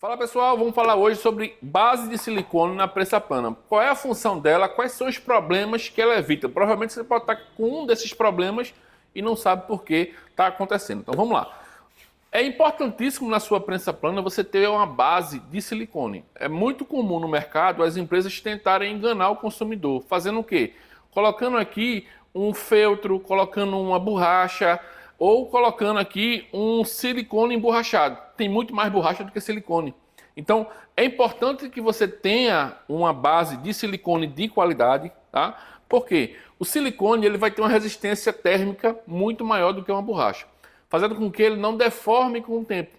Fala pessoal, vamos falar hoje sobre base de silicone na prensa plana. Qual é a função dela, quais são os problemas que ela evita? Provavelmente você pode estar com um desses problemas e não sabe por que está acontecendo. Então vamos lá. É importantíssimo na sua prensa plana você ter uma base de silicone. É muito comum no mercado as empresas tentarem enganar o consumidor. Fazendo o quê? Colocando aqui um feltro, colocando uma borracha ou colocando aqui um silicone emborrachado. Tem muito mais borracha do que silicone. Então é importante que você tenha uma base de silicone de qualidade, tá? Por quê? O silicone ele vai ter uma resistência térmica muito maior do que uma borracha, fazendo com que ele não deforme com o tempo.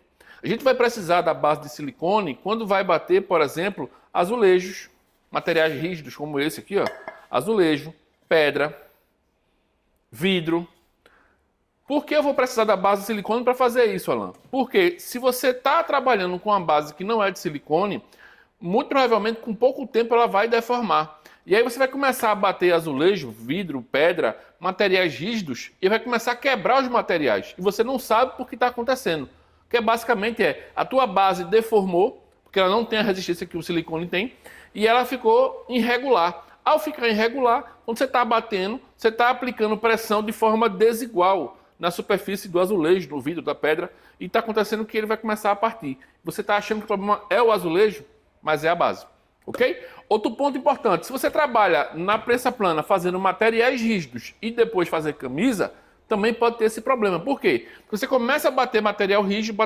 A gente vai precisar da base de silicone quando vai bater, por exemplo, azulejos, materiais rígidos como esse aqui, ó, azulejo, pedra, vidro. Por que eu vou precisar da base de silicone para fazer isso, Alan? Porque se você está trabalhando com uma base que não é de silicone, muito provavelmente com pouco tempo ela vai deformar. E aí você vai começar a bater azulejo, vidro, pedra, materiais rígidos e vai começar a quebrar os materiais. E você não sabe por que está acontecendo. Que basicamente a tua base deformou, porque ela não tem a resistência que o silicone tem, e ela ficou irregular. Ao ficar irregular, quando você está batendo, você está aplicando pressão de forma desigual na superfície do azulejo, do vidro, da pedra, e está acontecendo que ele vai começar a partir. Você está achando que o problema é o azulejo, mas é a base. Ok? Outro ponto importante, se você trabalha na prensa plana fazendo materiais rígidos e depois fazer camisa, também pode ter esse problema. Por quê? Porque você começa a bater material rígido,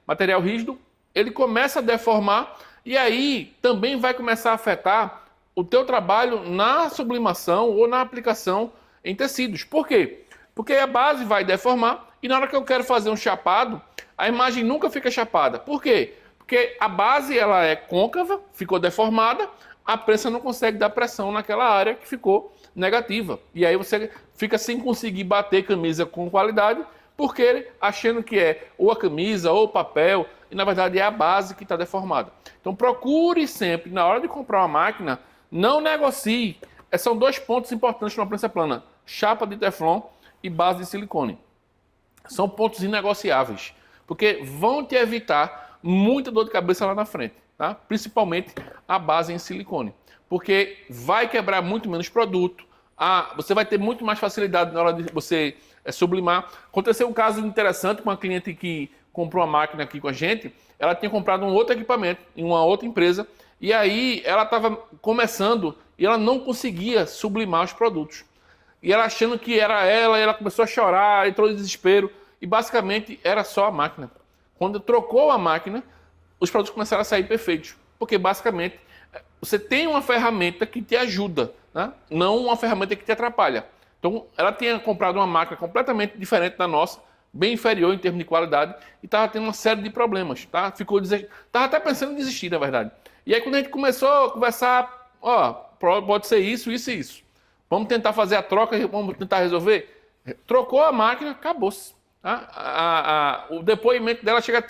material rígido, ele começa a deformar e aí também vai começar a afetar o teu trabalho na sublimação ou na aplicação em tecidos. Por quê? Porque a base vai deformar e na hora que eu quero fazer um chapado, a imagem nunca fica chapada. Por quê? Porque a base ela é côncava, ficou deformada, a prensa não consegue dar pressão naquela área que ficou negativa. E aí você fica sem conseguir bater camisa com qualidade, porque achando que é ou a camisa ou o papel, e na verdade é a base que está deformada. Então procure sempre, na hora de comprar uma máquina, não negocie. São dois pontos importantes numa prensa plana: chapa de teflon e base de silicone. São pontos inegociáveis, porque vão te evitar muita dor de cabeça lá na frente, tá? Principalmente a base em silicone, porque vai quebrar muito menos produto, você vai ter muito mais facilidade na hora de você sublimar. Aconteceu um caso interessante com uma cliente que comprou uma máquina aqui com a gente. Ela tinha comprado um outro equipamento em uma outra empresa e aí ela estava começando e ela não conseguia sublimar os produtos. E ela achando que era ela, e ela começou a chorar, entrou em desespero. E basicamente era só a máquina. Quando trocou a máquina, os produtos começaram a sair perfeitos. Porque basicamente você tem uma ferramenta que te ajuda, né? Não uma ferramenta que te atrapalha. Então ela tinha comprado uma máquina completamente diferente da nossa, bem inferior em termos de qualidade, e estava tendo uma série de problemas. Tá? Estava até pensando em desistir, na verdade. E aí quando a gente começou a conversar, pode ser isso, isso e isso. Vamos tentar fazer a troca, vamos tentar resolver. Trocou a máquina, acabou-se. Tá? O depoimento dela chega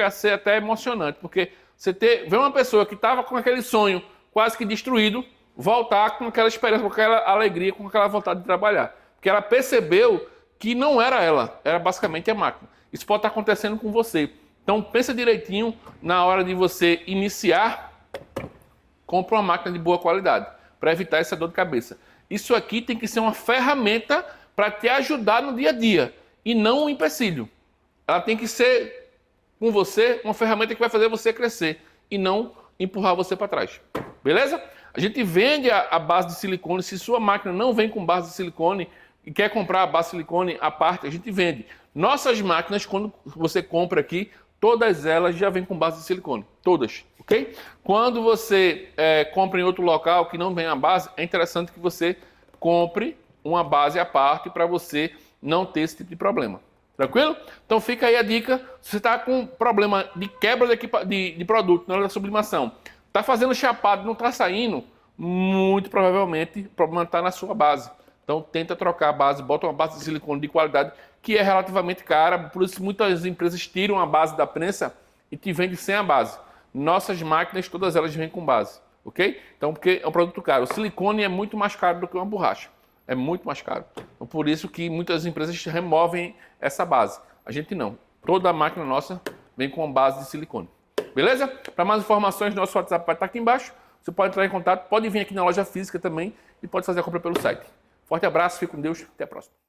a ser até emocionante, porque você vê uma pessoa que estava com aquele sonho quase que destruído, voltar com aquela esperança, com aquela alegria, com aquela vontade de trabalhar. Porque ela percebeu que não era ela, era basicamente a máquina. Isso pode estar acontecendo com você. Então pensa direitinho na hora de você iniciar, compra uma máquina de boa qualidade, para evitar essa dor de cabeça. Isso aqui tem que ser uma ferramenta para te ajudar no dia a dia e não um empecilho. Ela tem que ser com você uma ferramenta que vai fazer você crescer e não empurrar você para trás. Beleza? A gente vende a base de silicone. Se sua máquina não vem com base de silicone e quer comprar a base de silicone à parte, a gente vende. Nossas máquinas, quando você compra aqui, todas elas já vêm com base de silicone. Todas, ok? Quando você compra em outro local que não vem a base, é interessante que você compre uma base à parte para você não ter esse tipo de problema. Tranquilo? Então fica aí a dica. Se você está com problema de quebra de produto na hora da sublimação, está fazendo chapado, não está saindo, muito provavelmente o problema está na sua base. Então tenta trocar a base, bota uma base de silicone de qualidade, que é relativamente cara, por isso muitas empresas tiram a base da prensa e te vendem sem a base. Nossas máquinas, todas elas vêm com base, ok? Então, porque é um produto caro. O silicone é muito mais caro do que uma borracha. É muito mais caro. Então, por isso que muitas empresas removem essa base. A gente não. Toda a máquina nossa vem com uma base de silicone. Beleza? Para mais informações, nosso WhatsApp vai estar aqui embaixo. Você pode entrar em contato, pode vir aqui na loja física também e pode fazer a compra pelo site. Forte abraço, fique com Deus, até a próxima.